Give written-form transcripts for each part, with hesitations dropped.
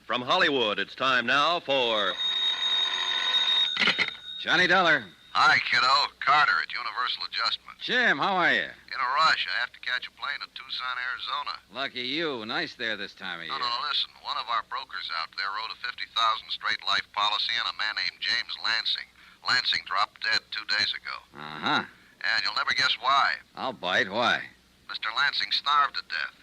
From Hollywood, it's time now for... Johnny Dollar. Hi, kiddo. Carter at Universal Adjustment. Jim, how are you? In a rush. I have to catch a plane to Tucson, Arizona. Lucky you. Nice there this time of year. No, listen. One of our brokers out there wrote a $50,000 straight life policy on a man named James Lansing. Lansing dropped dead 2 days ago. Uh-huh. And you'll never guess why. I'll bite. Why? Mr. Lansing starved to death.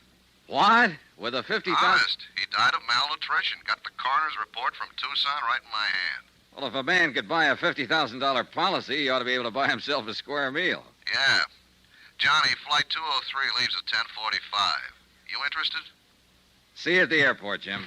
What? With a 50,000... Honest. He died of malnutrition. Got the coroner's report from Tucson right in my hand. Well, if a man could buy a $50,000 policy, he ought to be able to buy himself a square meal. Yeah. Johnny, Flight 203 leaves at 10:45. You interested? See you at the airport, Jim.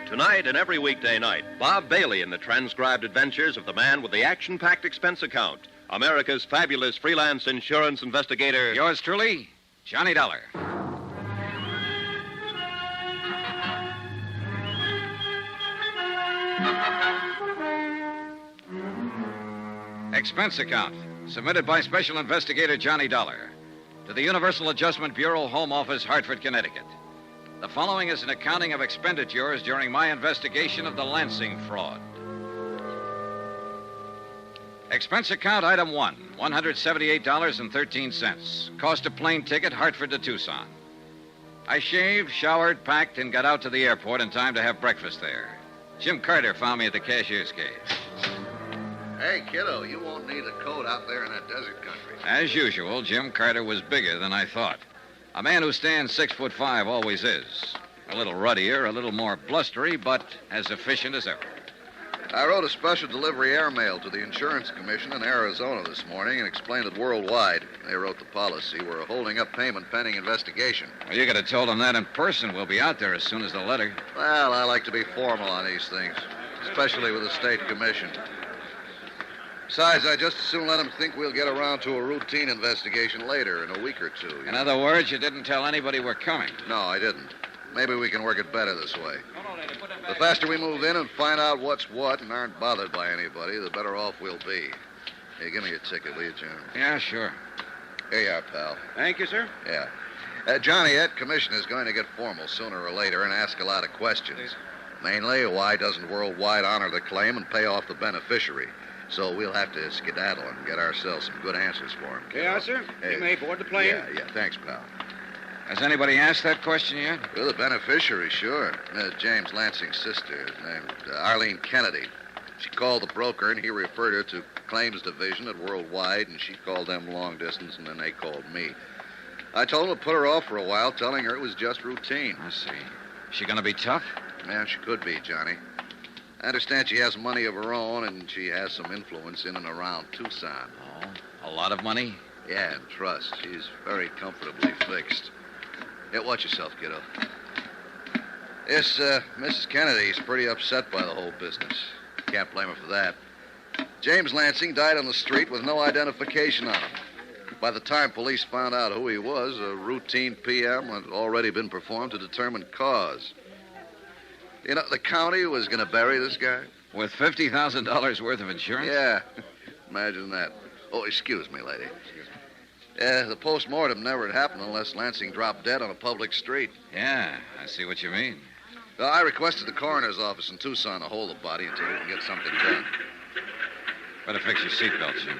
Tonight and every weekday night, Bob Bailey in the transcribed adventures of the man with the action-packed expense account, America's fabulous freelance insurance investigator... Yours truly, Johnny Dollar. Expense account, submitted by Special Investigator Johnny Dollar to the Universal Adjustment Bureau, Home Office, Hartford, Connecticut. The following is an accounting of expenditures during my investigation of the Lansing fraud. Expense account item 1, $178.13. Cost a plane ticket, Hartford to Tucson. I shaved, showered, packed, and got out to the airport in time to have breakfast there. Jim Carter found me at the cashier's case. Hey, kiddo, you won't need a coat out there in that desert country. As usual, Jim Carter was bigger than I thought. A man who stands 6'5" always is. A little ruddier, a little more blustery, but as efficient as ever. I wrote a special delivery airmail to the Insurance Commission in Arizona this morning and explained it worldwide. They wrote the policy. We're holding up payment pending investigation. Well, you could have told them that in person. We'll be out there as soon as the letter. Well, I like to be formal on these things, especially with the state commission. Besides, I just as soon let them think we'll get around to a routine investigation later in a week or two. In other words, you didn't tell anybody we're coming. No, I didn't. Maybe we can work it better this way. The faster we move in and find out what's what and aren't bothered by anybody, the better off we'll be. Hey, give me your ticket, will you, John? Yeah, sure. Here you are, pal. Thank you, sir. Yeah. Johnny, that commission is going to get formal sooner or later and ask a lot of questions. Mainly, why doesn't Worldwide honor the claim and pay off the beneficiary? So we'll have to skedaddle and get ourselves some good answers for him. Yeah, sir. Hey. You may board the plane. Yeah, thanks, pal. Has anybody asked that question yet? Well, the beneficiary, sure. James Lansing's sister, named Arlene Kennedy. She called the broker, and he referred her to Claims Division at Worldwide, and she called them long distance, and then they called me. I told them to put her off for a while, telling her it was just routine. I see. Is she going to be tough? Yeah, she could be, Johnny. I understand she has money of her own, and she has some influence in and around Tucson. Oh, a lot of money? Yeah, and trust. She's very comfortably fixed. Yeah, watch yourself, kiddo. This, Mrs. Kennedy's pretty upset by the whole business. Can't blame her for that. James Lansing died on the street with no identification on him. By the time police found out who he was, a routine PM had already been performed to determine cause. You know, the county was going to bury this guy. With $50,000 worth of insurance? Yeah, imagine that. Oh, excuse me, lady. The postmortem never had happened unless Lansing dropped dead on a public street. Yeah, I see what you mean. Well, I requested the coroner's office in Tucson to hold the body until we can get something done. Better fix your seatbelt, Jim.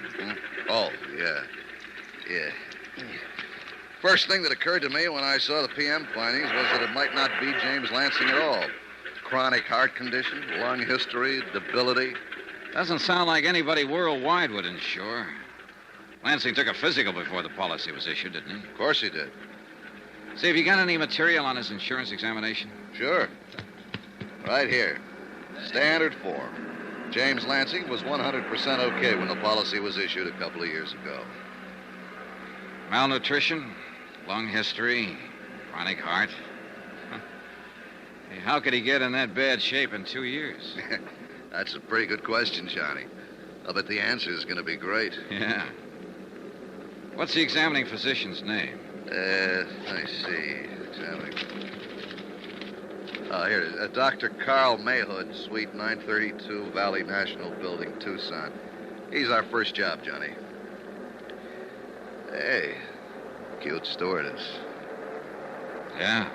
Oh, yeah. First thing that occurred to me when I saw the PM findings was that it might not be James Lansing at all. Chronic heart condition, lung history, debility. Doesn't sound like anybody worldwide would insure. Lansing took a physical before the policy was issued, didn't he? Of course he did. See, have you got any material on his insurance examination? Sure. Right here. Standard form. James Lansing was 100% okay when the policy was issued a couple of years ago. Malnutrition, lung history, chronic heart. Hey, how could he get in that bad shape in 2 years? That's a pretty good question, Johnny. I bet the answer is going to be great. Yeah. What's the examining physician's name? Let me see. Oh, here it is. Dr. Carl Mayhood, Suite 932, Valley National Building, Tucson. He's our first job, Johnny. Hey, cute stewardess. Yeah.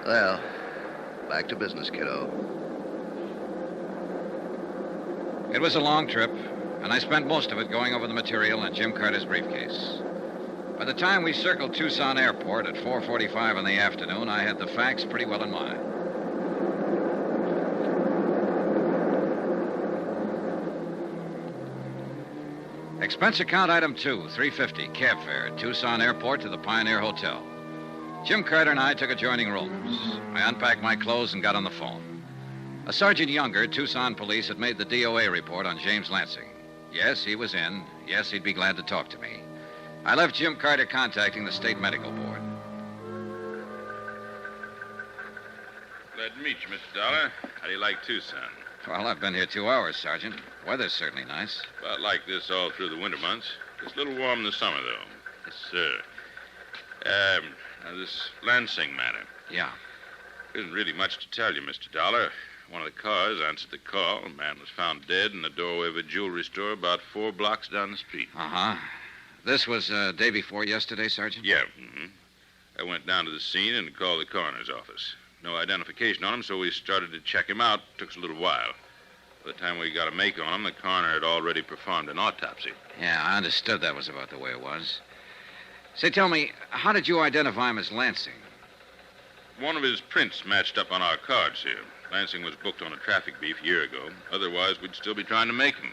Well, back to business, kiddo. It was a long trip, and I spent most of it going over the material in Jim Carter's briefcase. By the time we circled Tucson Airport at 4:45 in the afternoon, I had the facts pretty well in mind. Expense account item 2, $350, cab fare, Tucson Airport to the Pioneer Hotel. Jim Carter and I took adjoining rooms. I unpacked my clothes and got on the phone. A Sergeant Younger, Tucson Police, had made the DOA report on James Lansing. Yes, he was in. Yes, he'd be glad to talk to me. I left Jim Carter contacting the State Medical Board. Glad to meet you, Mr. Dollar. How do you like Tucson? Well, I've been here 2 hours, Sergeant. Weather's certainly nice. About like this all through the winter months. It's a little warm in the summer, though. Yes, sir. Now this Lansing matter. Yeah. There isn't really much to tell you, Mr. Dollar. One of the cars answered the call. A man was found dead in the doorway of a jewelry store about 4 blocks down the street. Uh-huh. This was day before yesterday, Sergeant? Yeah. I went down to the scene and called the coroner's office. No identification on him, so we started to check him out. Took us a little while. By the time we got a make on him, the coroner had already performed an autopsy. Yeah, I understood that was about the way it was. Say, tell me, how did you identify him as Lansing? One of his prints matched up on our cards here. Lansing was booked on a traffic beef a year ago. Otherwise, we'd still be trying to make him.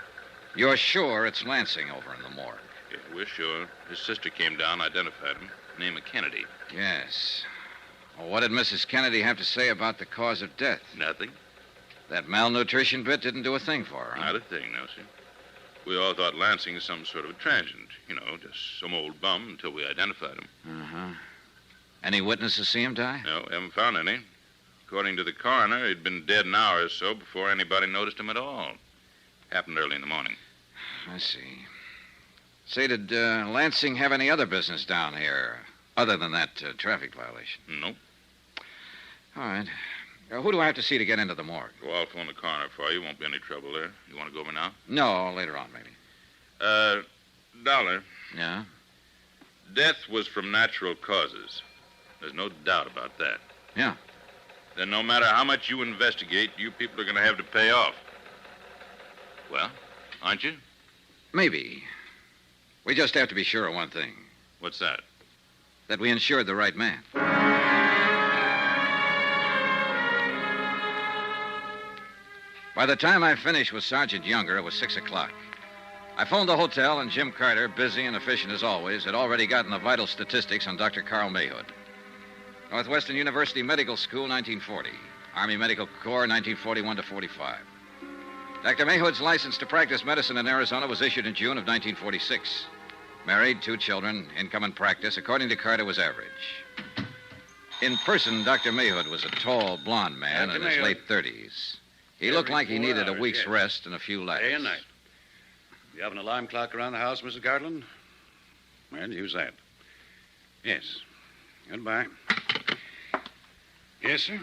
You're sure it's Lansing over in the morgue? Yeah, we're sure. His sister came down, identified him. Name of Kennedy. Yes. Well, what did Mrs. Kennedy have to say about the cause of death? Nothing. That malnutrition bit didn't do a thing for her, huh? Not a thing, no, sir. We all thought Lansing was some sort of a transient. You know, just some old bum until we identified him. Uh-huh. Any witnesses see him die? No, haven't found any. According to the coroner, he'd been dead an hour or so before anybody noticed him at all. Happened early in the morning. I see. Say, did Lansing have any other business down here, other than that traffic violation? Nope. All right. Who do I have to see to get into the morgue? Well, I'll phone the coroner for you. Won't be any trouble there. You want to go over now? No, later on, maybe. Dollar, Yeah? death was from natural causes. There's no doubt about that. Yeah. Then no matter how much you investigate, you people are going to have to pay off. Well, aren't you? Maybe. We just have to be sure of one thing. What's that? That we insured the right man. By the time I finished with Sergeant Younger, it was 6 o'clock. I phoned the hotel, and Jim Carter, busy and efficient as always, had already gotten the vital statistics on Dr. Carl Mayhood. Northwestern University Medical School, 1940. Army Medical Corps, 1941 to 45. Dr. Mayhood's license to practice medicine in Arizona was issued in June of 1946. Married, 2 children, income and practice, according to Carter, was average. In person, Dr. Mayhood was a tall, blond man Dr. in his Mayhood. late 30s. He looked like he 4 needed a hours, week's yes. rest and a few laughs. Day and night. You have an alarm clock around the house, Mrs. Garland? Well, use that. Yes. Goodbye. Yes, sir?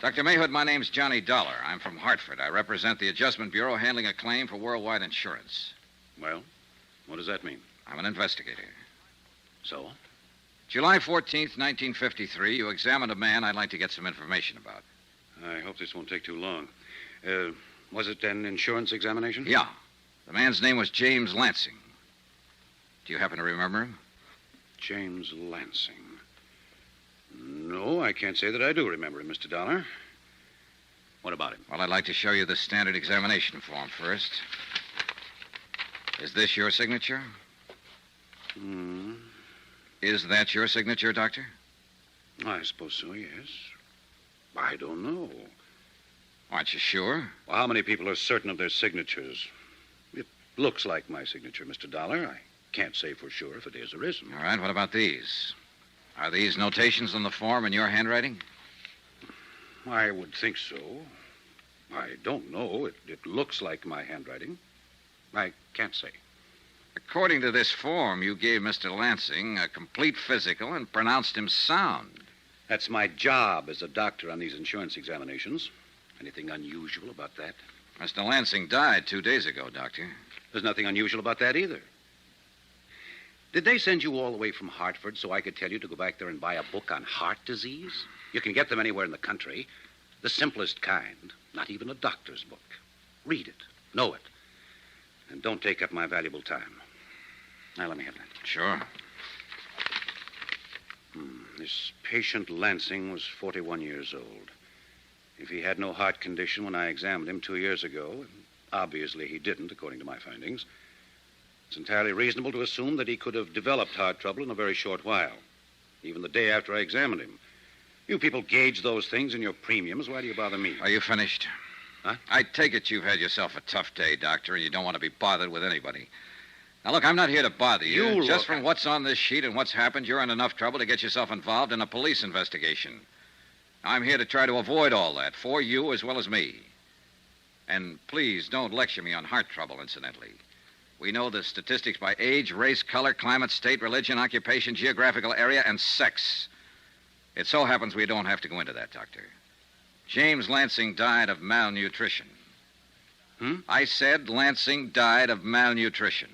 Dr. Mayhood, my name's Johnny Dollar. I'm from Hartford. I represent the Adjustment Bureau handling a claim for worldwide insurance. Well, what does that mean? I'm an investigator. So? July 14th, 1953, you examined a man I'd like to get some information about. I hope this won't take too long. Was it an insurance examination? Yeah. The man's name was James Lansing. Do you happen to remember him? James Lansing. No, I can't say that I do remember him, Mr. Dollar. What about him? Well, I'd like to show you the standard examination form first. Is this your signature? Hmm. Is that your signature, Doctor? I suppose so, yes. I don't know. Aren't you sure? Well, how many people are certain of their signatures? It looks like my signature, Mr. Dollar. I can't say for sure if it is or isn't. All right, what about these? Are these notations on the form in your handwriting? I would think so. I don't know. It looks like my handwriting. I can't say. According to this form, you gave Mr. Lansing a complete physical and pronounced him sound. That's my job as a doctor on these insurance examinations. Anything unusual about that? Mr. Lansing died 2 days ago, Doctor. There's nothing unusual about that either. Did they send you all the way from Hartford so I could tell you to go back there and buy a book on heart disease? You can get them anywhere in the country. The simplest kind. Not even a doctor's book. Read it. Know it. And don't take up my valuable time. Now, let me have that. Sure. This patient Lansing was 41 years old. If he had no heart condition when I examined him 2 years ago, and obviously he didn't, according to my findings, it's entirely reasonable to assume that he could have developed heart trouble in a very short while, even the day after I examined him. You people gauge those things in your premiums. Why do you bother me? Are you finished? Huh? I take it you've had yourself a tough day, Doctor, and you don't want to be bothered with anybody. Now, look, I'm not here to bother you. Just from what's on this sheet and what's happened, you're in enough trouble to get yourself involved in a police investigation. I'm here to try to avoid all that, for you as well as me. And please don't lecture me on heart trouble, incidentally. We know the statistics by age, race, color, climate, state, religion, occupation, geographical area, and sex. It so happens we don't have to go into that, Doctor. James Lansing died of malnutrition. I said Lansing died of malnutrition.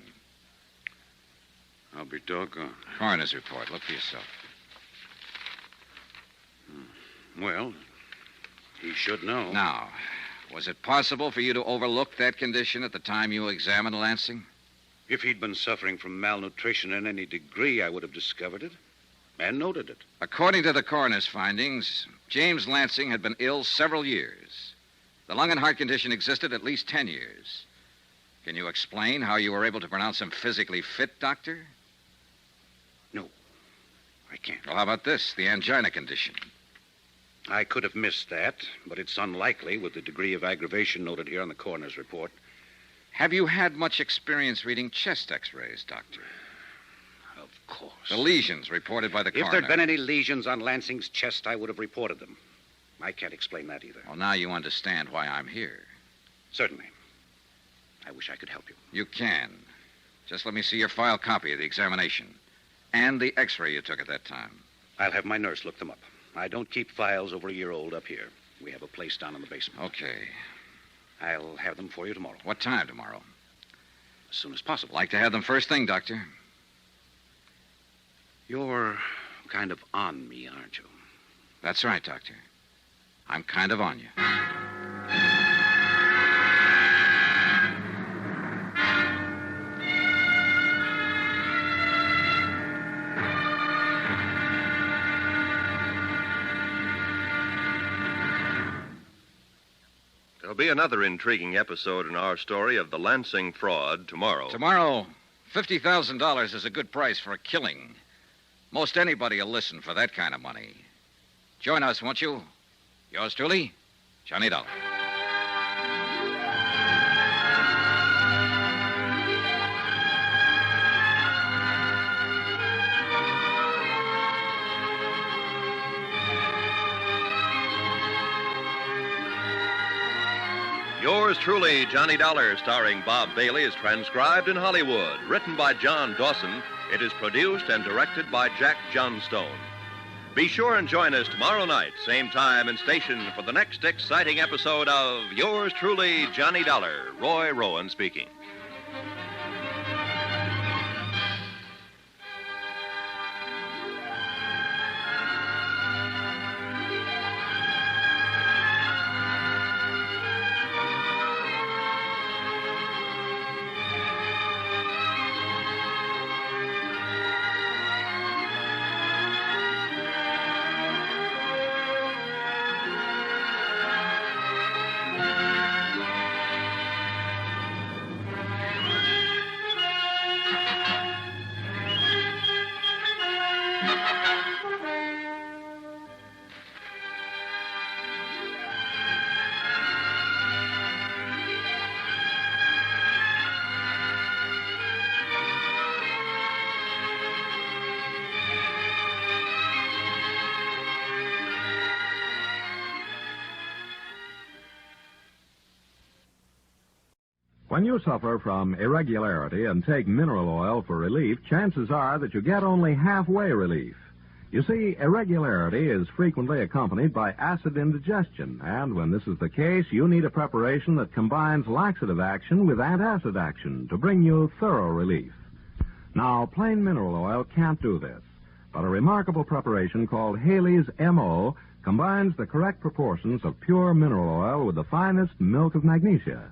I'll be doggone. Coroner's report. Look for yourself. Well, he should know. Now, was it possible for you to overlook that condition at the time you examined Lansing? If he'd been suffering from malnutrition in any degree, I would have discovered it and noted it. According to the coroner's findings, James Lansing had been ill several years. The lung and heart condition existed at least 10 years. Can you explain how you were able to pronounce him physically fit, Doctor? No, I can't. Well, how about this, the angina condition? I could have missed that, but it's unlikely with the degree of aggravation noted here on the coroner's report. Have you had much experience reading chest x-rays, Doctor? Of course. The lesions reported by the coroner. If there'd been any lesions on Lansing's chest, I would have reported them. I can't explain that either. Well, now you understand why I'm here. Certainly. I wish I could help you. You can. Just let me see your file copy of the examination and the x-ray you took at that time. I'll have my nurse look them up. I don't keep files over a year old up here. We have a place down in the basement. Okay. I'll have them for you tomorrow. What time tomorrow? As soon as possible. Like to have them first thing, Doctor. You're kind of on me, aren't you? That's right, Doctor. I'm kind of on you. There'll be another intriguing episode in our story of the Lansing fraud tomorrow. Tomorrow, $50,000 is a good price for a killing. Most anybody will listen for that kind of money. Join us, won't you? Yours truly, Johnny Dollar. Yours truly, Johnny Dollar, starring Bob Bailey, is transcribed in Hollywood. Written by John Dawson, it is produced and directed by Jack Johnstone. Be sure and join us tomorrow night, same time and station, for the next exciting episode of Yours truly, Johnny Dollar. Roy Rowan speaking. When you suffer from irregularity and take mineral oil for relief, chances are that you get only halfway relief. You see, irregularity is frequently accompanied by acid indigestion, and when this is the case, you need a preparation that combines laxative action with antacid action to bring you thorough relief. Now, plain mineral oil can't do this, but a remarkable preparation called Haley's M.O. combines the correct proportions of pure mineral oil with the finest milk of magnesia.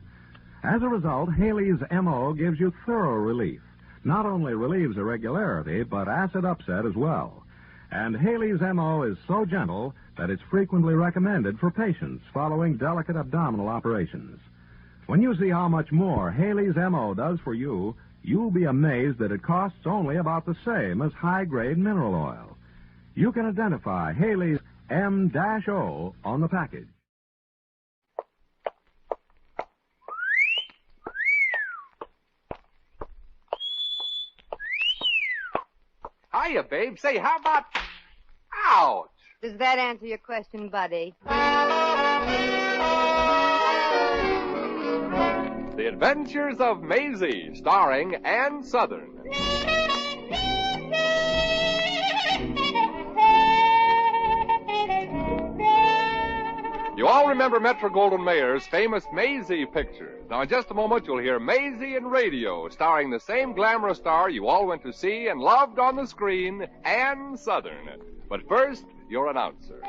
As a result, Haley's M.O. gives you thorough relief. Not only relieves irregularity, but acid upset as well. And Haley's M.O. is so gentle that it's frequently recommended for patients following delicate abdominal operations. When you see how much more Haley's M.O. does for you, you'll be amazed that it costs only about the same as high-grade mineral oil. You can identify Haley's M-O on the package. Hiya, babe. Say, how about... Ouch! Does that answer your question, buddy? The Adventures of Maisie, starring Ann Southern. You all remember Metro-Goldwyn-Mayer's famous Maisie picture. Now, in just a moment, you'll hear Maisie in radio, starring the same glamorous star you all went to see and loved on the screen, Ann Southern. But first, your announcer.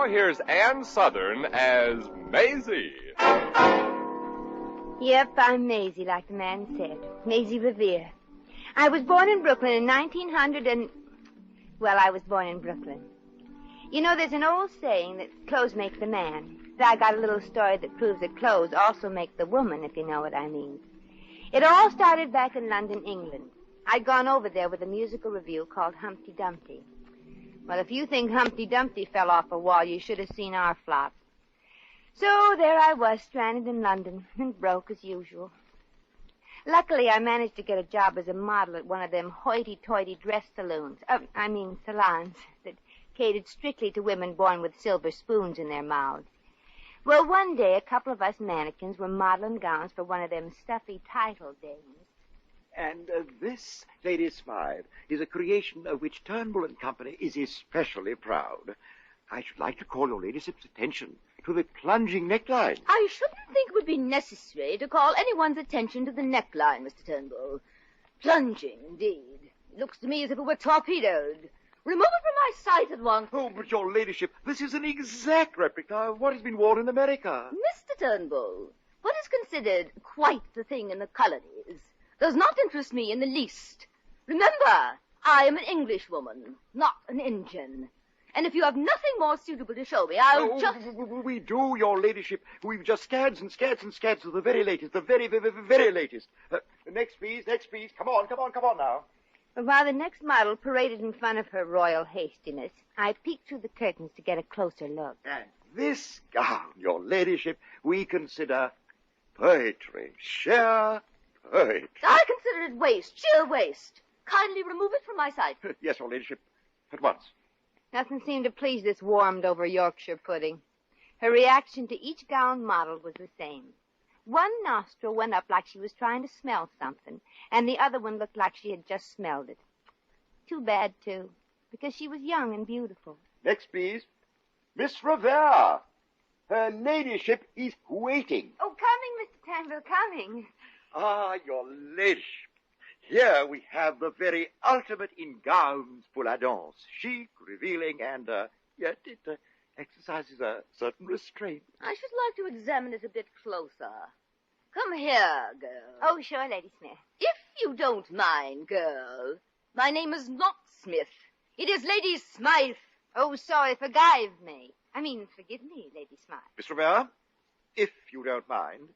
Here's Ann Southern as Maisie. Yep, I'm Maisie, like the man said. Maisie Revere. I was born in Brooklyn in 1900 and... Well, I was born in Brooklyn. You know, there's an old saying that clothes make the man. But I got a little story that proves that clothes also make the woman, if you know what I mean. It all started back in London, England. I'd gone over there with a musical revue called Humpty Dumpty. Well, if you think Humpty Dumpty fell off a wall, you should have seen our flop. So there I was, stranded in London, and broke as usual. Luckily, I managed to get a job as a model at one of them hoity-toity dress salons. Salons that catered strictly to women born with silver spoons in their mouths. Well, one day, a couple of us mannequins were modeling gowns for one of them stuffy title dames. And this, Lady Smythe, is a creation of which Turnbull and Company is especially proud. I should like to call your ladyship's attention to the plunging neckline. I shouldn't think it would be necessary to call anyone's attention to the neckline, Mr. Turnbull. Plunging, indeed. It looks to me as if it were torpedoed. Remove it from my sight at once. Oh, but your ladyship, this is an exact replica of what has been worn in America. Mr. Turnbull, what is considered quite the thing in the colonies does not interest me in the least. Remember, I am an Englishwoman, not an Indian. And if you have nothing more suitable to show me, I'll just... We do, your ladyship. We've just scads and scads and scads of the very latest, the very, very, very latest. Next, please. Come on now. But while the next model paraded in front of her royal hastiness, I peeked through the curtains to get a closer look. And this gown, your ladyship, we consider poetry. Sheer poetry. I consider it waste, sheer waste. Kindly remove it from my sight. Yes, your ladyship, at once. Nothing seemed to please this warmed-over Yorkshire pudding. Her reaction to each gown model was the same. One nostril went up like she was trying to smell something, and the other one looked like she had just smelled it. Too bad, too, because she was young and beautiful. Next, please. Miss Revere. Her ladyship is waiting. Oh, coming, Mr. Turnbull, coming. Ah, your ladyship. Here we have the very ultimate in gowns pour la danse. Chic, revealing, and yet it exercises a certain restraint. I should like to examine it a bit closer. Come here, girl. Oh, sure, Lady Smith. If you don't mind, girl. My name is not Smith. It is Lady Smythe. Oh, sorry, forgive me. Forgive me, Lady Smythe. Miss Revere, if you don't mind,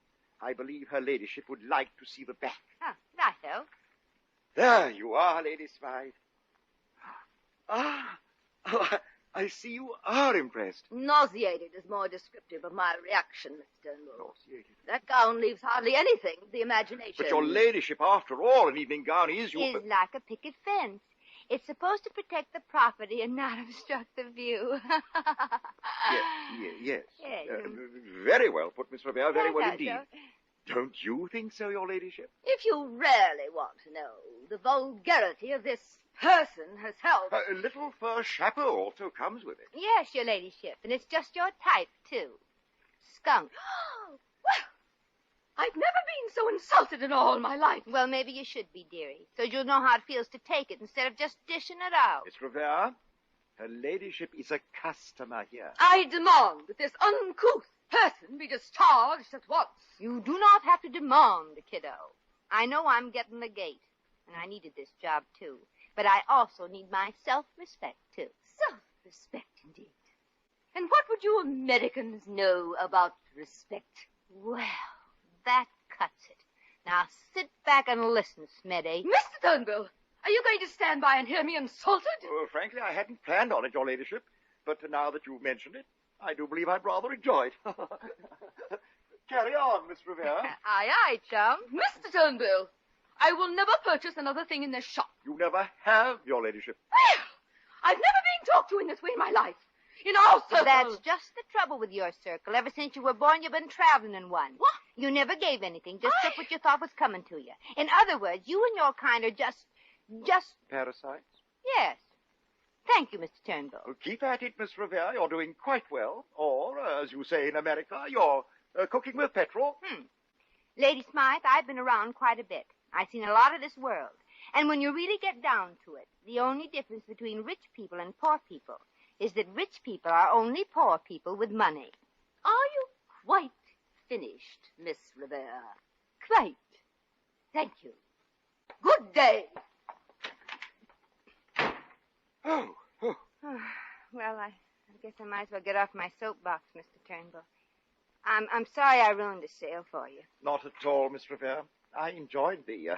I believe her ladyship would like to see the back. Oh, righto. There you are, Lady Smythe. I see you are impressed. Nauseated is more descriptive of my reaction, Mr. Turnbull. Nauseated. That gown leaves hardly anything to the imagination. But your ladyship, after all, an evening gown is your... Is like a picket fence. It's supposed to protect the property and not obstruct the view. Yes. Yes. Very well put, Miss Revere, very well I indeed. thought Don't you think so, your ladyship? If you really want to know the vulgarity of this person herself... A little fur chapeau also comes with it. Yes, your ladyship, and it's just your type, too. Skunk. Well, I've never been so insulted in all my life. Well, maybe you should be, dearie, so you'll know how it feels to take it instead of just dishing it out. Miss Revere, her ladyship is a customer here. I demand that this uncouth person be discharged at once. You do not have to demand, kiddo. I know I'm getting the gate, and I needed this job, too. But I also need my self-respect, too. Self-respect, indeed. And what would you Americans know about respect? Well, that cuts it. Now sit back and listen, Smeddy. Mr. Turnbull, are you going to stand by and hear me insulted? Frankly, I hadn't planned on it, your ladyship. But now that you've mentioned it, I do believe I'd rather enjoy it. Carry on, Miss Revere. Aye, aye, chum. Mr. Turnbull, I will never purchase another thing in this shop. You never have, your ladyship. Well, I've never been talked to in this way in my life. In our circle. That's just the trouble with your circle. Ever since you were born, you've been traveling in one. What? You never gave anything, just took what you thought was coming to you. In other words, you and your kind are just... Parasites? Yes. Thank you, Mr. Turnbull. Well, keep at it, Miss Revere. You're doing quite well. Or, as you say in America, you're cooking with petrol. Lady Smythe, I've been around quite a bit. I've seen a lot of this world. And when you really get down to it, the only difference between rich people and poor people is that rich people are only poor people with money. Are you quite finished, Miss Revere? Quite. Thank you. Good day. Oh. Well, I guess I might as well get off my soapbox, Mr. Turnbull. I'm sorry I ruined the sale for you. Not at all, Miss Revere. I enjoyed the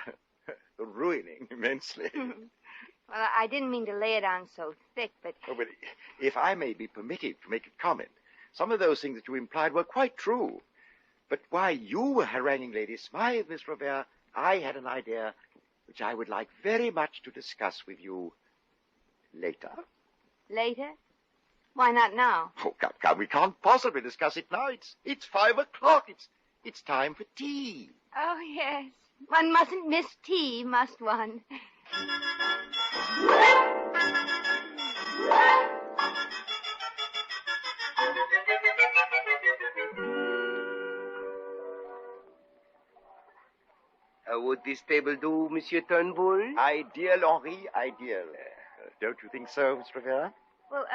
ruining immensely. Well, I didn't mean to lay it on so thick, but... Oh, but if I may be permitted to make a comment, some of those things that you implied were quite true. But while you were haranguing Lady Smythe, Miss Revere, I had an idea which I would like very much to discuss with you later. Later? Why not now? Oh, come, we can't possibly discuss it now. It's 5 o'clock. It's time for tea. Oh, yes. One mustn't miss tea, must one? How would this table do, Monsieur Turnbull? Ideal, Henri, ideal. Don't you think so, Miss Revere? Well,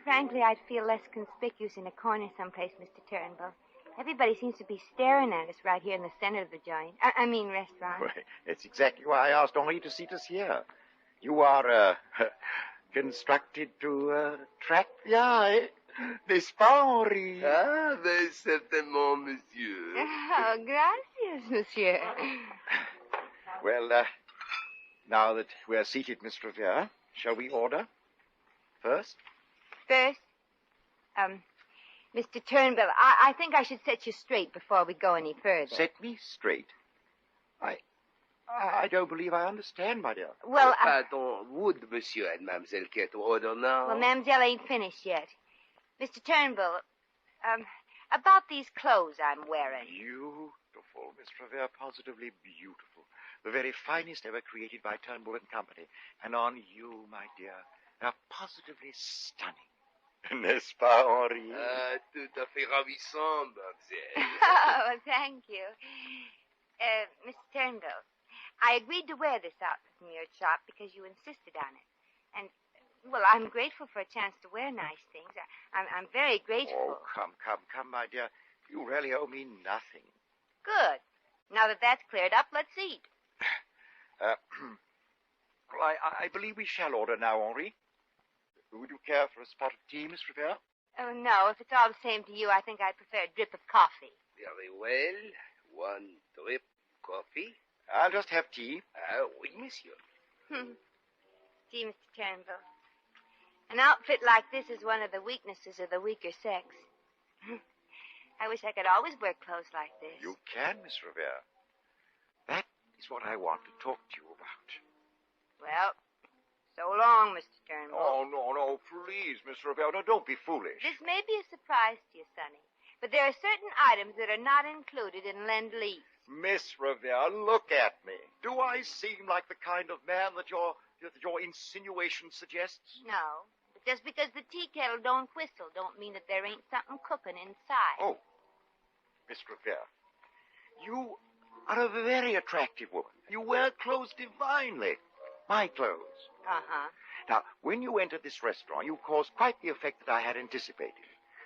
frankly, I'd feel less conspicuous in a corner someplace, Mr. Turnbull. Everybody seems to be staring at us right here in the center of the joint. I mean, restaurant. Well, that's exactly why I asked Henri to seat us here. You are, constructed to, attract the eye. N'est-ce pas, Henri? Ah, very certainement, monsieur. Oh, gracias, monsieur. Well, now that we're seated, Miss Revere, shall we order? First, Mr. Turnbull, I think I should set you straight before we go any further. Set me straight. I don't believe I understand, my dear. Well, Pardon, would monsieur and mademoiselle care to order now? Well, mademoiselle ain't finished yet. Mr. Turnbull, about these clothes I'm wearing. Beautiful, Miss Revere, positively beautiful. The very finest ever created by Turnbull and Company. And on you, my dear, they're positively stunning. N'est-ce pas, Henri? Tout à fait ravissant, mademoiselle. Oh, thank you. Mr. Turnbull, I agreed to wear this outfit from your shop because you insisted on it. And, well, I'm grateful for a chance to wear nice things. I'm very grateful. Oh, come, my dear. You really owe me nothing. Good. Now that that's cleared up, let's eat. Well, I believe we shall order now, Henri. Would you care for a spot of tea, Miss Revere? Oh, no. If it's all the same to you, I think I'd prefer a drip of coffee. Very well. One drip coffee. I'll just have tea. Oui, monsieur. Gee, Mr. Turnbull. An outfit like this is one of the weaknesses of the weaker sex. I wish I could always wear clothes like this. You can, Miss Revere. That is what I want to talk to you about. Well, so long, Mr. Turnbull. Oh, no, please, Miss Revere. No, don't be foolish. This may be a surprise to you, Sonny, but there are certain items that are not included in Lend-Lease. Miss Revere, look at me. Do I seem like the kind of man that your insinuation suggests? No, but just because the tea kettle don't whistle don't mean that there ain't something cooking inside. Oh, Miss Revere, you are a very attractive woman. You wear clothes divinely. My clothes. Uh-huh. Now, when you entered this restaurant, you caused quite the effect that I had anticipated.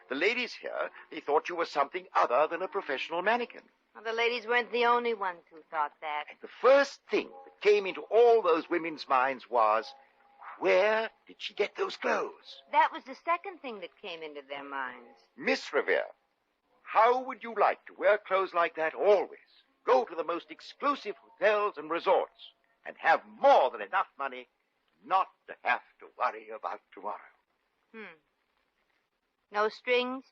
The ladies here, they thought you were something other than a professional mannequin. Well, the ladies weren't the only ones who thought that. And the first thing that came into all those women's minds was, where did she get those clothes? That was the second thing that came into their minds. Miss Revere, how would you like to wear clothes like that always? Go to the most exclusive hotels and resorts and have more than enough money not to have to worry about tomorrow. No strings?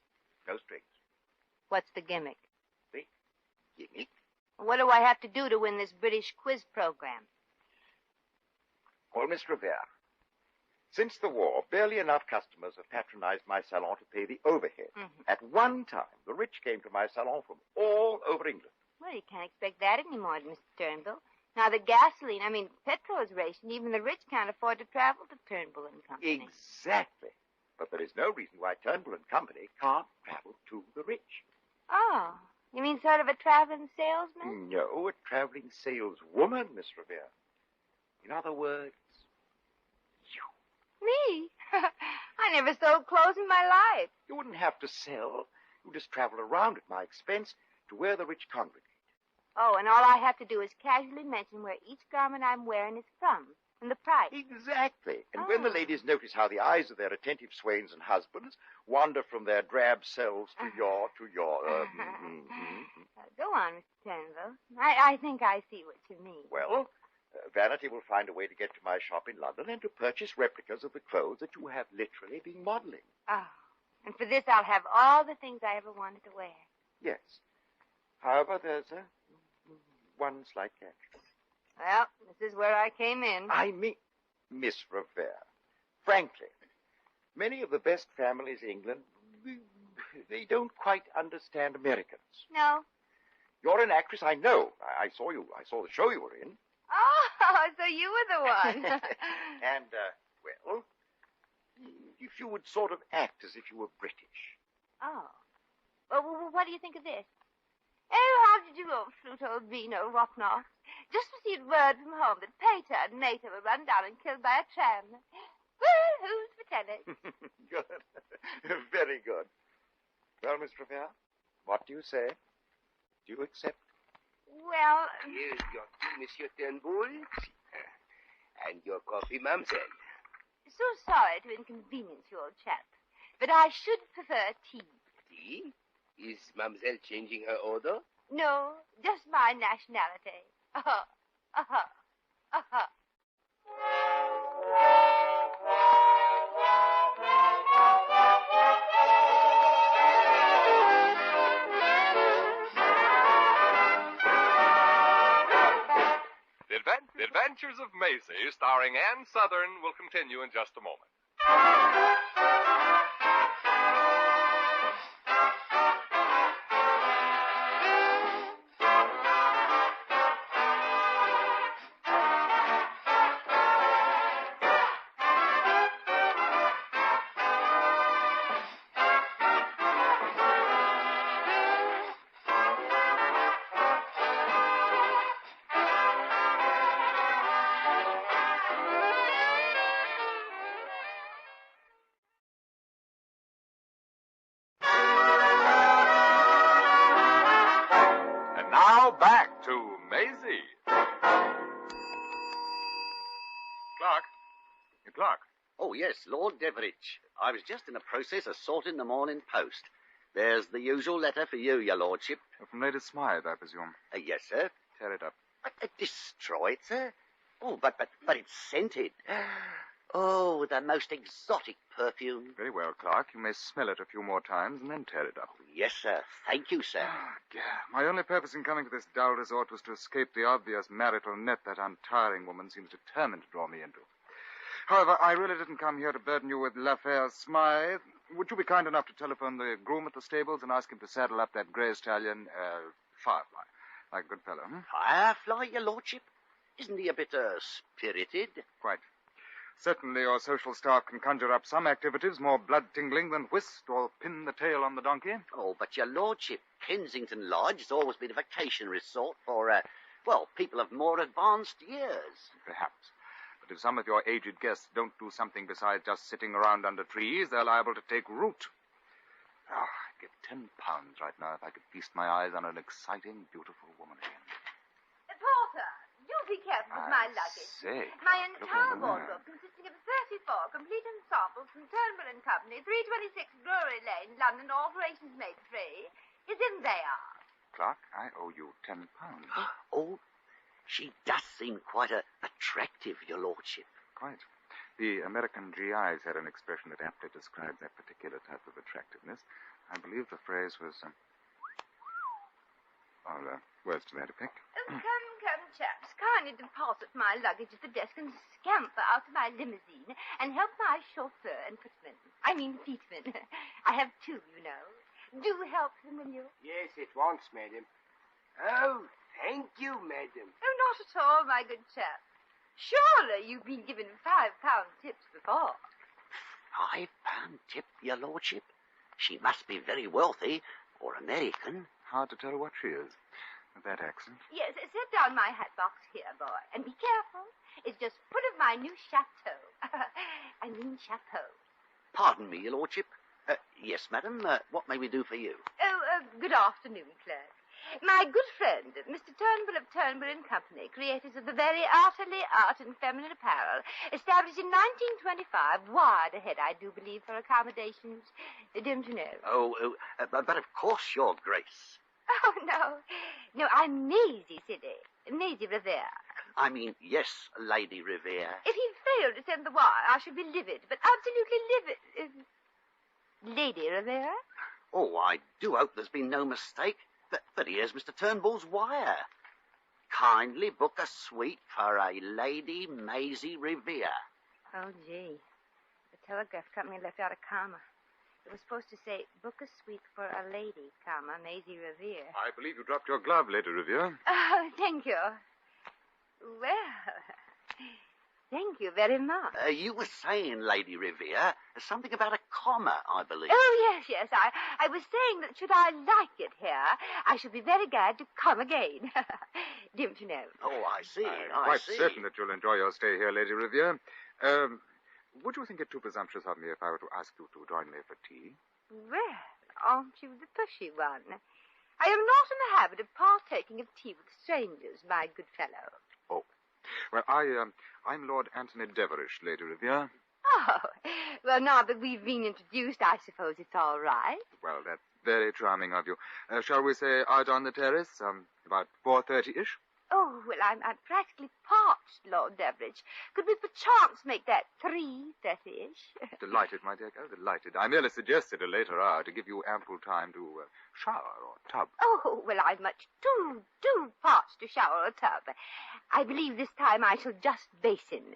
No strings. What's the gimmick? The gimmick? What do I have to do to win this British quiz program? Well, Miss Revere, since the war, barely enough customers have patronized my salon to pay the overhead. Mm-hmm. At one time, the rich came to my salon from all over England. Well, you can't expect that anymore, Mr. Turnbull. Now, petrol is rationed. Even the rich can't afford to travel to Turnbull and Company. Exactly. But there is no reason why Turnbull and Company can't travel to the rich. Oh, you mean sort of a traveling salesman? No, a traveling saleswoman, Miss Revere. In other words, you. Me? I never sold clothes in my life. You wouldn't have to sell. You just travel around at my expense to where the rich congregate. Oh, and all I have to do is casually mention where each garment I'm wearing is from and the price. Exactly. And when the ladies notice how the eyes of their attentive swains and husbands wander from their drab selves to your. Go on, Mr. Turnbull. I think I see what you mean. Well, Vanity will find a way to get to my shop in London and to purchase replicas of the clothes that you have literally been modeling. Oh, and for this I'll have all the things I ever wanted to wear. Yes. However, there's one slight catch. Well, this is where I came in. I mean, Miss Revere, frankly, many of the best families in England, they don't quite understand Americans. No. You're an actress, I know. I saw you. I saw the show you were in. Oh, so you were the one. And, well, if you would sort of act as if you were British. Oh. Well, what do you think of this? Oh, how did you go, flute old bean, old whatnot? Just received word from home that Pater and Mater were run down and killed by a tram. Well, who's for telling? Good. Very good. Well, Miss Revere, what do you say? Do you accept? Well... Here's your tea, Monsieur Turnbull. And your coffee, mademoiselle. So sorry to inconvenience you, old chap, but I should prefer tea. Tea? Is mademoiselle changing her order? No, just my nationality. The Adventures of Maisie, starring Ann Southern, will continue in just a moment. Now back to Maisie. Clark. Oh, yes, Lord Deverich. I was just in the process of sorting the morning post. There's the usual letter for you, your lordship. From Lady Smythe, I presume. Yes, sir. Tear it up. Destroy it, sir? Oh, but it's scented. Oh, the most exotic perfume. Very well, Clark. You may smell it a few more times and then tear it up. Yes, sir. Thank you, sir. My only purpose in coming to this dull resort was to escape the obvious marital net that untiring woman seems determined to draw me into. However, I really didn't come here to burden you with l'affaire Smythe. Would you be kind enough to telephone the groom at the stables and ask him to saddle up that grey stallion, Firefly? Like a good fellow, Firefly, your lordship? Isn't he a bit, spirited? Quite. Certainly your social staff can conjure up some activities more blood-tingling than whist or pin the tail on the donkey. Oh, but your lordship, Kensington Lodge has always been a vacation resort for, people of more advanced years. Perhaps. But if some of your aged guests don't do something besides just sitting around under trees, they're liable to take root. I'd give £10 right now if I could feast my eyes on an exciting, beautiful woman again. Porter, do be careful with my luggage. My entire wardrobe, consisting of 34 complete ensembles from Turnbull and Company, 326 Drury Lane, London, alterations made free, is in there. Clark, I owe you £10. Oh, she does seem quite attractive, your lordship. Quite. The American GIs had an expression that aptly described that particular type of attractiveness. I believe the phrase was, words to that effect. Oh, come, chaps. Kindly deposit my luggage at the desk and scamper out of my limousine and help my chauffeur and footman. Feetman. I have two, you know. Do help them, will you? Yes, at once, madam. Oh, thank you, madam. Oh, not at all, my good chap. Surely you've been given £5 tips before. £5 tip, your lordship? She must be very wealthy or American. Hard to tell what she is with that accent. Yes, set down my hat box here, boy. And be careful. It's just full of my new chateau. Chapeau. Pardon me, your lordship. Yes, madam. What may we do for you? Good afternoon, clerk. My good friend, Mr. Turnbull of Turnbull and Company, creators of the very artily art and feminine apparel, established in 1925, wide ahead, I do believe, for accommodations. Don't you know? But of course, your grace. Oh, no, I'm Maisie, silly. Maisie Revere. Yes, Lady Revere. If he failed to send the wire, I should be livid, but absolutely livid. Lady Revere? Oh, I do hope there's been no mistake. But here's Mr. Turnbull's wire. Kindly book a suite for a Lady Maisie Revere. Oh, gee. The telegraph company left out a comma. It was supposed to say, book a suite for a lady, comma, Maisie Revere. I believe you dropped your glove, Lady Revere. Oh, thank you. Well, thank you very much. You were saying, Lady Revere, something about a comma, I believe. Oh, yes. I was saying that should I like it here, I should be very glad to come again. Don't you know? Oh, I see. I'm quite certain that you'll enjoy your stay here, Lady Revere. Would you think it too presumptuous of me if I were to ask you to join me for tea? Well, aren't you the pushy one? I am not in the habit of partaking of tea with strangers, my good fellow. Oh. Well, I'm Lord Anthony Deverish, Lady Revere. Oh, well, now that we've been introduced, I suppose it's all right. Well, that's very charming of you. Shall we say out on the terrace, about 4:30-ish? Oh, well, I'm practically parched, Lord Deverich. Could we perchance make that 3:30-ish? Delighted, my dear girl, delighted. I merely suggested a later hour to give you ample time to shower or tub. Oh, well, I'm much too parched to shower or tub. I believe this time I shall just basin.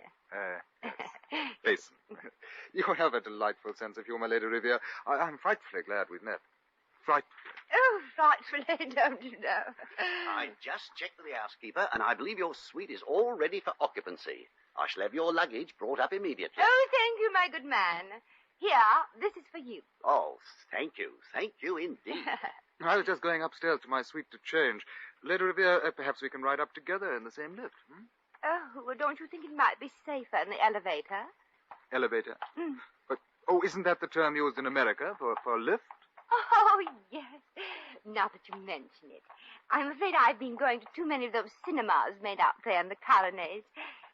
Yes. Basin. You have a delightful sense of humor, Lady Revere. I'm frightfully glad we've met. Frightfully. Oh, frightfully, don't you know? I just checked with the housekeeper, and I believe your suite is all ready for occupancy. I shall have your luggage brought up immediately. Oh, thank you, my good man. Here, this is for you. Oh, thank you indeed. I was just going upstairs to my suite to change. Lady Revere, perhaps we can ride up together in the same lift, Oh, well, don't you think it might be safer in the elevator? Elevator? But, isn't that the term used in America for lift? Oh, yes. Now that you mention it. I'm afraid I've been going to too many of those cinemas made out there in the colonies.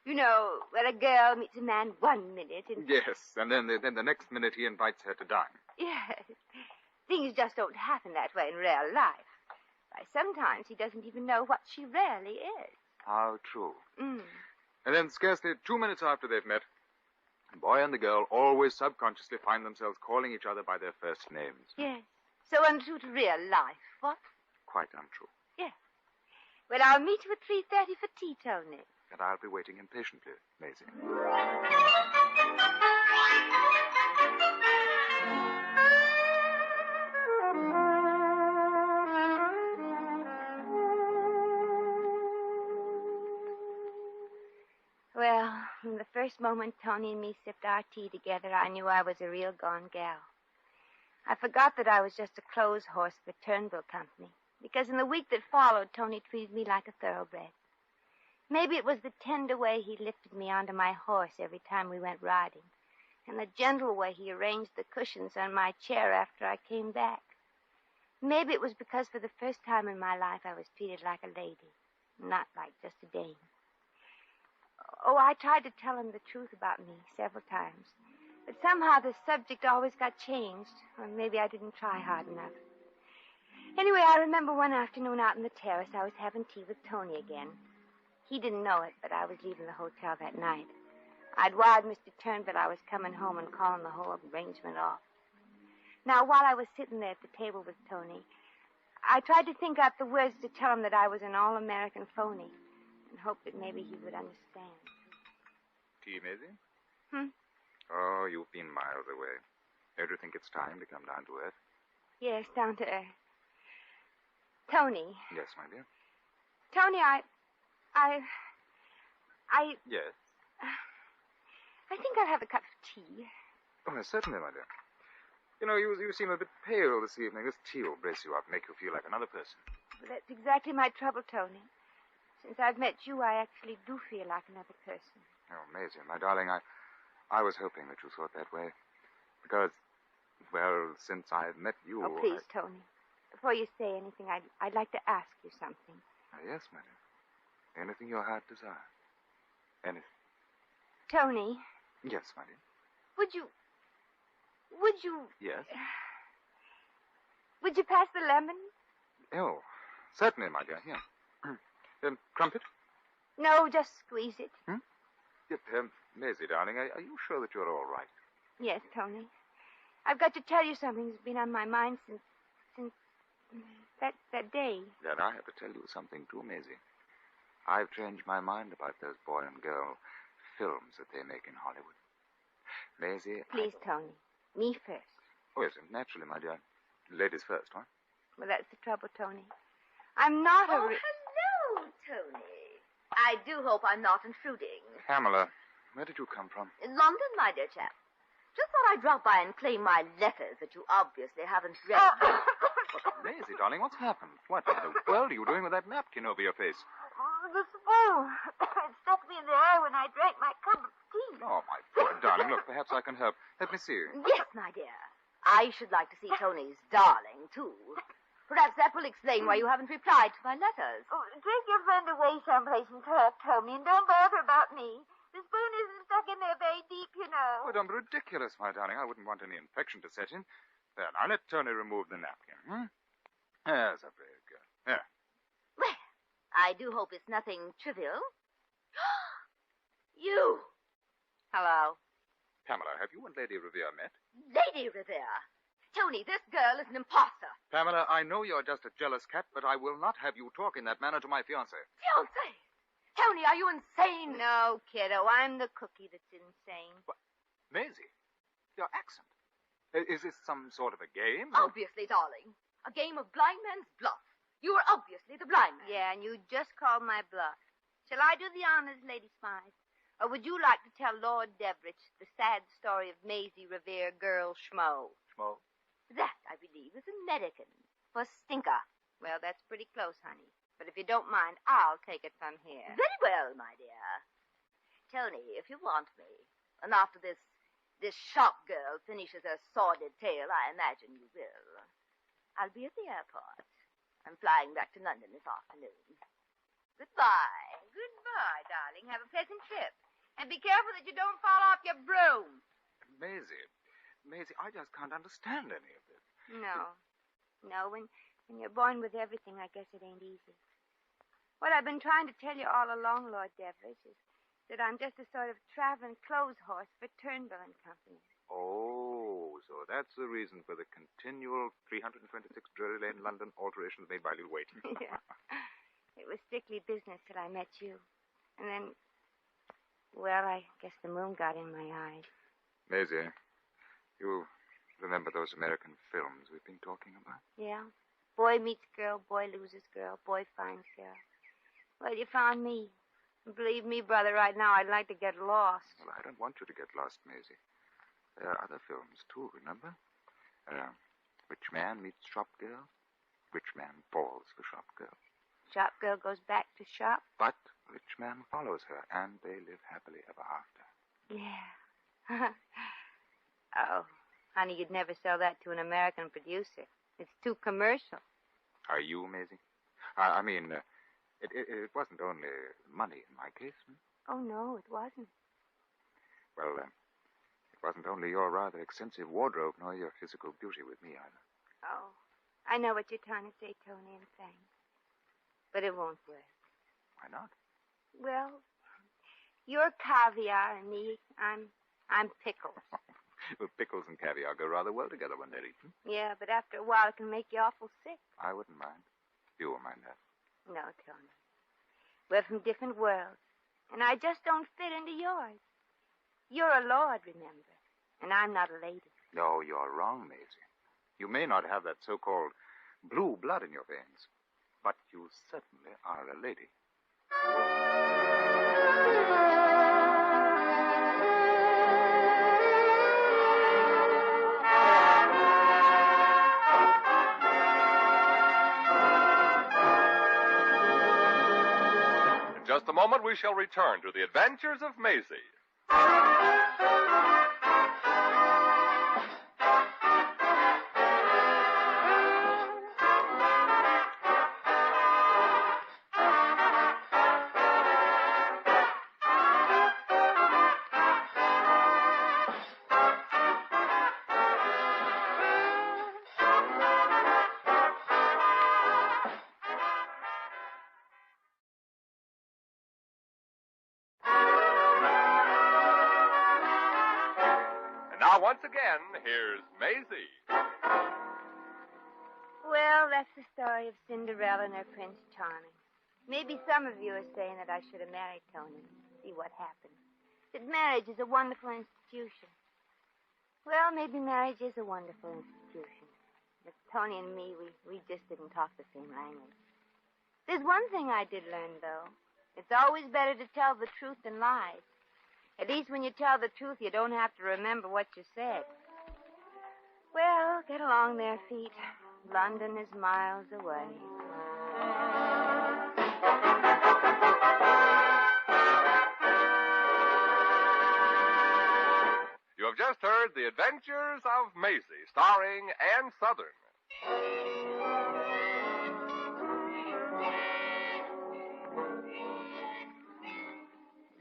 You know, where a girl meets a man 1 minute and... Yes, and then the next minute he invites her to dine. Yes. Things just don't happen that way in real life. Why, sometimes he doesn't even know what she really is. How true. Mm. And then scarcely 2 minutes after they've met, The boy and the girl always subconsciously find themselves calling each other by their first names. Yes. So untrue to real life, what? Quite untrue. Yes. Well, I'll meet you at 3:30 for tea, Tony. And I'll be waiting impatiently, Maisie. Well, from the first moment Tony and me sipped our tea together, I knew I was a real gone gal. I forgot that I was just a clothes horse for Turnbull Company, because in the week that followed, Tony treated me like a thoroughbred. Maybe it was the tender way he lifted me onto my horse every time we went riding, and the gentle way he arranged the cushions on my chair after I came back. Maybe it was because for the first time in my life I was treated like a lady, not like just a dame. Oh, I tried to tell him the truth about me several times, but somehow the subject always got changed, or maybe I didn't try hard enough. Anyway, I remember one afternoon out on the terrace, I was having tea with Tony again. He didn't know it, but I was leaving the hotel that night. I'd wired Mr. Turnbull I was coming home and calling the whole arrangement off. Now, while I was sitting there at the table with Tony, I tried to think out the words to tell him that I was an all-American phony and hoped that maybe he would understand. Tea, Maisie? Hmm? Oh, you've been miles away. Don't you think it's time to come down to earth? Yes, down to earth. Tony. Yes, my dear. Tony, I Yes? I think I'll have a cup of tea. Oh, certainly, my dear. You know, you seem a bit pale this evening. This tea will brace you up, make you feel like another person. Well, that's exactly my trouble, Tony. Since I've met you, I actually do feel like another person. Oh, Maisie, my darling, I was hoping that you thought that way. Because, well, since I've met you... Oh, please, Tony. Before you say anything, I'd like to ask you something. Yes, my dear. Anything your heart desires. Anything. Tony. Yes, my dear. Would you... Yes? Would you pass the lemon? Oh, certainly, my dear. Here. Crumpet? No, just squeeze it. Maisie, darling, are you sure that you're all right? Yes, Tony. I've got to tell you something that's been on my mind since that day. Then I have to tell you something, too, Maisie. I've changed my mind about those boy and girl films that they make in Hollywood. Maisie... Please, Tony. Me first. Oh, yes, naturally, my dear. Ladies first, huh? Well, that's the trouble, Tony. I'm not a... Hello, Tony. I do hope I'm not intruding. Pamela, where did you come from? In London, my dear chap. Just thought I'd drop by and claim my letters that you obviously haven't read. Maisie, darling, what's happened? What in the world are you doing with that napkin over your face? The spoon. It stuck me in the eye when I drank my cup of tea. Oh, my poor darling. Look, perhaps I can help. Let me see. Yes, my dear. I should like to see Tony's darling, too. Perhaps that will explain why you haven't replied to my letters. Oh, take your friend away someplace and talk, Tony, and don't bother about me. The spoon isn't stuck in there very deep, you know. Oh, don't be ridiculous, my darling. I wouldn't want any infection to set in. There, now let Tony remove the napkin. There's a brave girl. There. Well, I do hope it's nothing trivial. You! Hello. Pamela, have you and Lady Revere met? Lady Revere! Tony, this girl is an imposter. Pamela, I know you're just a jealous cat, but I will not have you talk in that manner to my fiancé. Fiancé? Tony, are you insane? No, kiddo, I'm the cookie that's insane. What? Maisie, your accent. Is this some sort of a game? Obviously, darling. A game of blind man's bluff. You are obviously the blind man. Yeah, and you just called my bluff. Shall I do the honors, Lady Smythe? Or would you like to tell Lord Deverich the sad story of Maisie Revere, girl schmo? Schmo? That, I believe, is American For stinker. Well, that's pretty close, honey. But if you don't mind, I'll take it from here. Very well, my dear. Tony, if you want me, and after this shop girl finishes her sordid tale, I imagine you will. I'll be at the airport. I'm flying back to London this afternoon. Goodbye. Goodbye, darling. Have a pleasant trip. And be careful that you don't fall off your broom. Maisie, I just can't understand any of this. No, when you're born with everything, I guess it ain't easy. What I've been trying to tell you all along, Lord Deverich, that I'm just a sort of traveling clothes horse for Turnbull and Company. Oh, so that's the reason for the continual 326 Drury Lane, London alterations made by Little Wait. Yeah. It was strictly business till I met you. And then, well, I guess the moon got in my eyes. Maisie, you remember those American films we've been talking about? Yeah. Boy meets girl, boy loses girl, boy finds girl. Well, you found me. Believe me, brother, right now I'd like to get lost. Well, I don't want you to get lost, Maisie. There are other films, too, remember? Rich man meets shop girl. Rich man falls for shop girl. Shop girl goes back to shop. But rich man follows her, and they live happily ever after. Yeah. Oh, honey, you'd never sell that to an American producer. It's too commercial. Are you, Maisie? I mean, it wasn't only money in my case. Oh, no, it wasn't. Well, it wasn't only your rather extensive wardrobe nor your physical beauty with me either. Oh, I know what you're trying to say, Tony, and thanks. But it won't work. Why not? Well, you're caviar and me, I'm pickles. Well, pickles and caviar go rather well together when they're eaten. Yeah, but after a while it can make you awful sick. I wouldn't mind. You won't mind that. No, Tony. We're from different worlds, and I just don't fit into yours. You're a lord, remember, and I'm not a lady. No, you're wrong, Maisie. You may not have that so-called blue blood in your veins, but you certainly are a lady. In just a moment, we shall return to the adventures of Maisie. Now, once again, here's Maisie. Well, that's the story of Cinderella and her Prince Charming. Maybe some of you are saying that I should have married Tony. See what happened. That marriage is a wonderful institution. Well, maybe marriage is a wonderful institution. But Tony and me, we just didn't talk the same language. There's one thing I did learn, though. It's always better to tell the truth than lies. At least when you tell the truth, you don't have to remember what you said. Well, get along there, feet. London is miles away. You have just heard The Adventures of Maisie, starring Ann Southern.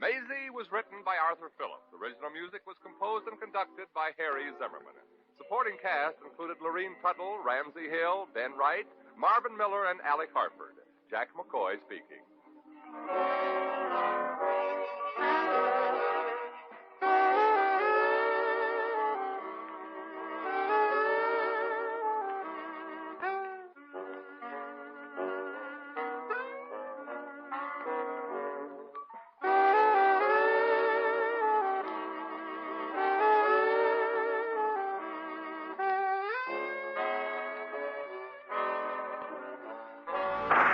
Maisie was written by Arthur Phillips. Original music was composed and conducted by Harry Zimmerman. Supporting cast included Lorene Tuttle, Ramsey Hill, Ben Wright, Marvin Miller, and Alec Hartford. Jack McCoy speaking.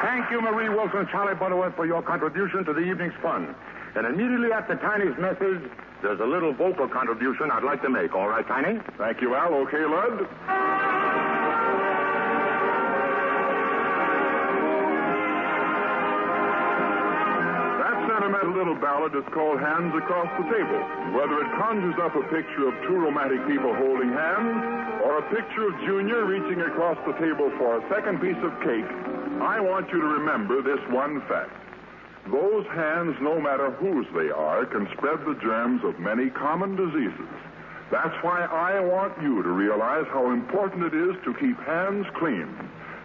Thank you, Marie Wilson and Charlie Butterworth, for your contribution to the evening's fun. And immediately after Tiny's message, there's a little vocal contribution I'd like to make. All right, Tiny? Thank you, Al. Okay, Lud? That sentimental little ballad is called Hands Across the Table. Whether it conjures up a picture of two romantic people holding hands or a picture of Junior reaching across the table for a second piece of cake, I want you to remember this one fact. Those hands, no matter whose they are, can spread the germs of many common diseases. That's why I want you to realize how important it is to keep hands clean,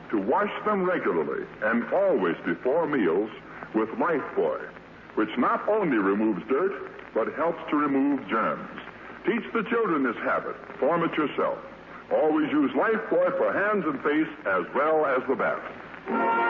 to wash them regularly and always before meals with Lifebuoy. which not only removes dirt, but helps to remove germs. Teach the children this habit. Form it yourself. Always use Lifebuoy for hands and face as well as the bath.